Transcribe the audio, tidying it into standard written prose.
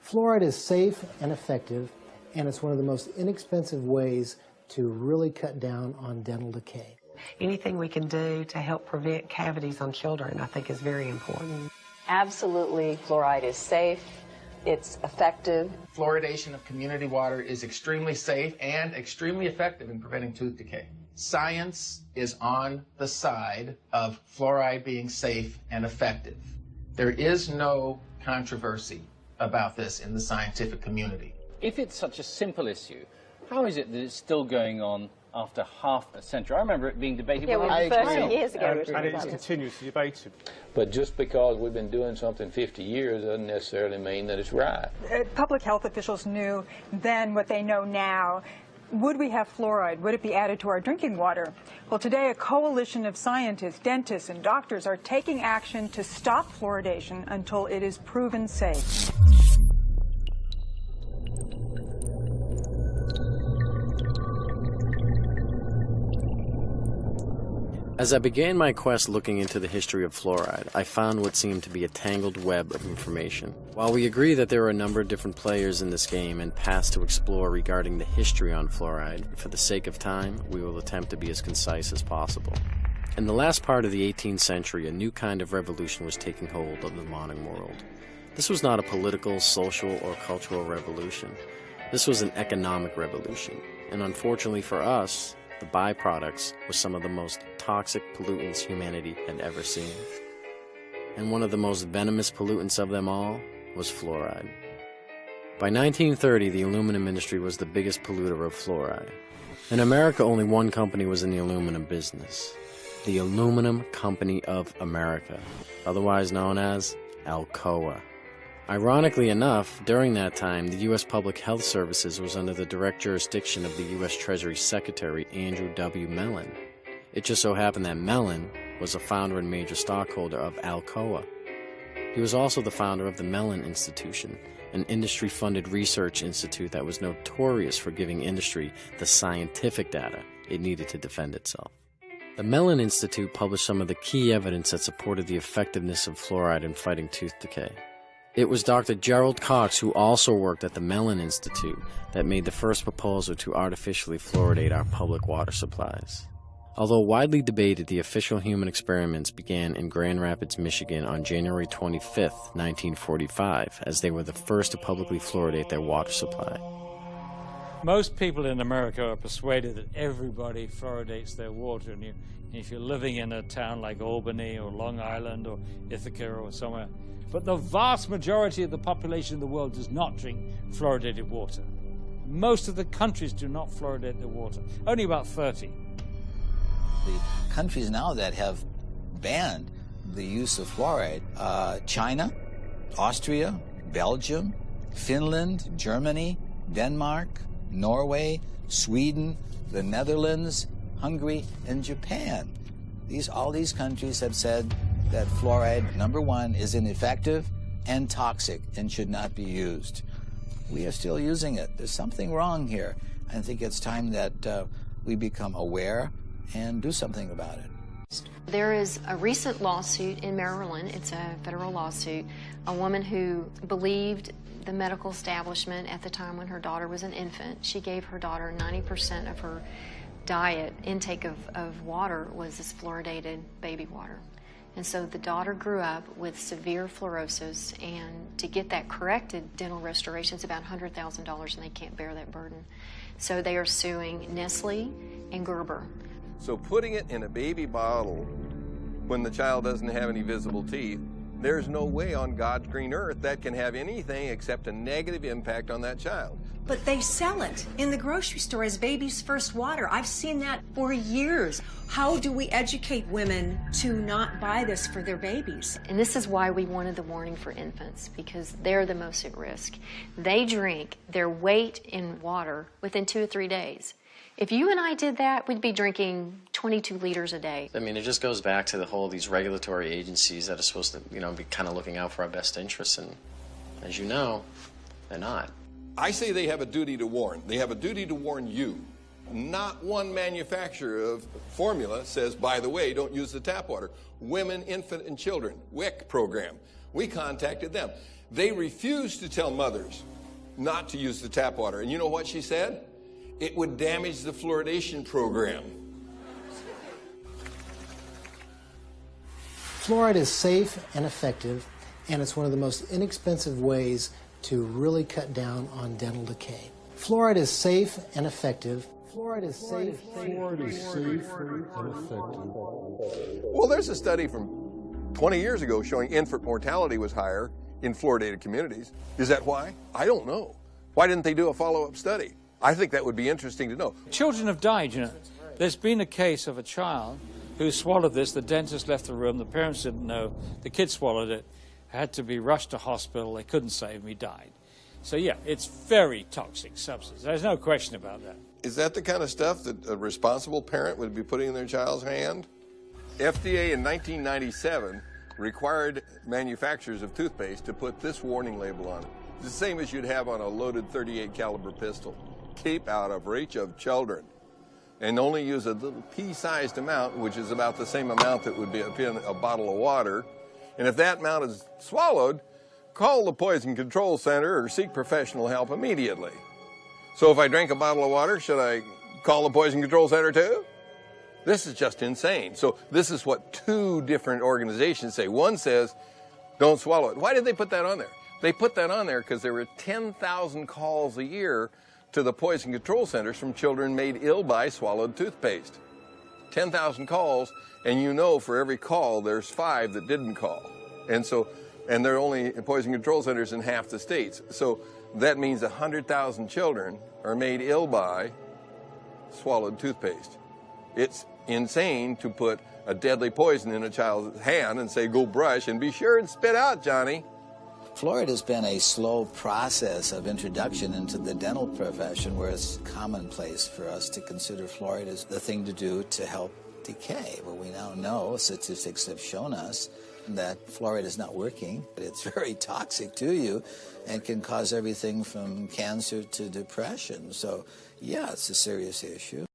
Fluoride is safe and effective, and it's one of the most inexpensive ways to really cut down on dental decay. Anything we can do to help prevent cavities on children, I think, is very important. Absolutely, fluoride is safe. It's effective. Fluoridation of community water is extremely safe and extremely effective in preventing tooth decay. Science is on the side of fluoride being safe and effective. There is no controversy about this in the scientific community. If it's such a simple issue, how is it that it's still going on after half a century? I remember it being debated when I 30 years ago. And it is continuously debated. But just because we've been doing something 50 years doesn't necessarily mean that it's right. Public health officials knew then what they know now. Would we have fluoride? Would it be added to our drinking water? Well, today a coalition of scientists, dentists, and doctors are taking action to stop fluoridation until it is proven safe. As I began my quest looking into the history of fluoride, I found what seemed to be a tangled web of information. While we agree that there are a number of different players in this game and paths to explore regarding the history on fluoride, for the sake of time, we will attempt to be as concise as possible. In the last part of the 18th century, a new kind of revolution was taking hold of the modern world. This was not a political, social, or cultural revolution. This was an economic revolution, and unfortunately for us, the byproducts were some of the most toxic pollutants humanity had ever seen. And one of the most venomous pollutants of them all was fluoride. By 1930, the aluminum industry was the biggest polluter of fluoride. In America, only one company was in the aluminum business: the Aluminum Company of America, otherwise known as Alcoa. Ironically enough, during that time, the U.S. Public Health Services was under the direct jurisdiction of the U.S. Treasury Secretary Andrew W. Mellon. It just so happened that Mellon was a founder and major stockholder of Alcoa. He was also the founder of the Mellon Institution, an industry-funded research institute that was notorious for giving industry the scientific data it needed to defend itself. The Mellon Institute published some of the key evidence that supported the effectiveness of fluoride in fighting tooth decay. It was Dr. Gerald Cox, who also worked at the Mellon Institute, that made the first proposal to artificially fluoridate our public water supplies. Although widely debated, the official human experiments began in Grand Rapids, Michigan on January 25, 1945, as they were the first to publicly fluoridate their water supply. Most people in America are persuaded that everybody fluoridates their water. And if you're living in a town like Albany or Long Island or Ithaca or somewhere, but the vast majority of the population in the world does not drink fluoridated water. Most of the countries do not fluoridate their water, only about 30. The countries now that have banned the use of fluoride, China, Austria, Belgium, Finland, Germany, Denmark, Norway, Sweden, the Netherlands, Hungary, and Japan. All these countries have said that fluoride, number one, is ineffective and toxic and should not be used. We are still using it. There's something wrong here. I think it's time that we become aware and do something about it. There is a recent lawsuit in Maryland. It's a federal lawsuit. A woman who believed the medical establishment at the time when her daughter was an infant. She gave her daughter 90% of her diet intake of water was this fluoridated baby water. And so the daughter grew up with severe fluorosis, and to get that corrected, dental restoration is about $100,000, and they can't bear that burden. So they are suing Nestle and Gerber. So putting it in a baby bottle when the child doesn't have any visible teeth, there's no way on God's green earth that can have anything except a negative impact on that child. But they sell it in the grocery store as baby's first water. I've seen that for years. How do we educate women to not buy this for their babies? And this is why we wanted the warning for infants, because they're the most at risk. They drink their weight in water within 2 or 3 days. If you and I did that, we'd be drinking 22 liters a day. I mean, it just goes back to the whole, these regulatory agencies that are supposed to, be kind of looking out for our best interests, and as you know, they're not. I say they have a duty to warn. They have a duty to warn you. Not one manufacturer of formula says, by the way, don't use the tap water. Women, infant, and children, WIC program. We contacted them. They refused to tell mothers not to use the tap water. And you know what she said? It would damage the fluoridation program. Fluoride is safe and effective, and it's one of the most inexpensive ways to really cut down on dental decay. Fluoride is safe and effective. Fluoride is safe. Fluoride is safe and effective. Well, there's a study from 20 years ago showing infant mortality was higher in fluoridated communities. Is that why? I don't know. Why didn't they do a follow-up study? I think that would be interesting to know. Children have died, you know. There's been a case of a child who swallowed this. The dentist left the room. The parents didn't know. The kid swallowed it, had to be rushed to hospital. They couldn't save him. He died. So, yeah, it's very toxic substance. There's no question about that. Is that the kind of stuff that a responsible parent would be putting in their child's hand? FDA in 1997 required manufacturers of toothpaste to put this warning label on it. It's the same as you'd have on a loaded .38 caliber pistol. Keep out of reach of children. And only use a little pea-sized amount, which is about the same amount that would be in a bottle of water. And if that amount is swallowed, call the Poison Control Center or seek professional help immediately. So if I drink a bottle of water, should I call the Poison Control Center too? This is just insane. So this is what two different organizations say. One says, don't swallow it. Why did they put that on there? They put that on there because there were 10,000 calls a year to the Poison Control Centers from children made ill by swallowed toothpaste. 10,000 calls, and you know for every call there's 5 that didn't call. And there are only Poison Control Centers in half the states. So that means 100,000 children are made ill by swallowed toothpaste. It's insane to put a deadly poison in a child's hand and say, go brush and be sure and spit out, Johnny. Fluoride has been a slow process of introduction into the dental profession where it's commonplace for us to consider fluoride as the thing to do to help decay. Well, we now know, statistics have shown us, that fluoride is not working. It's very toxic to you and can cause everything from cancer to depression. So, yeah, it's a serious issue.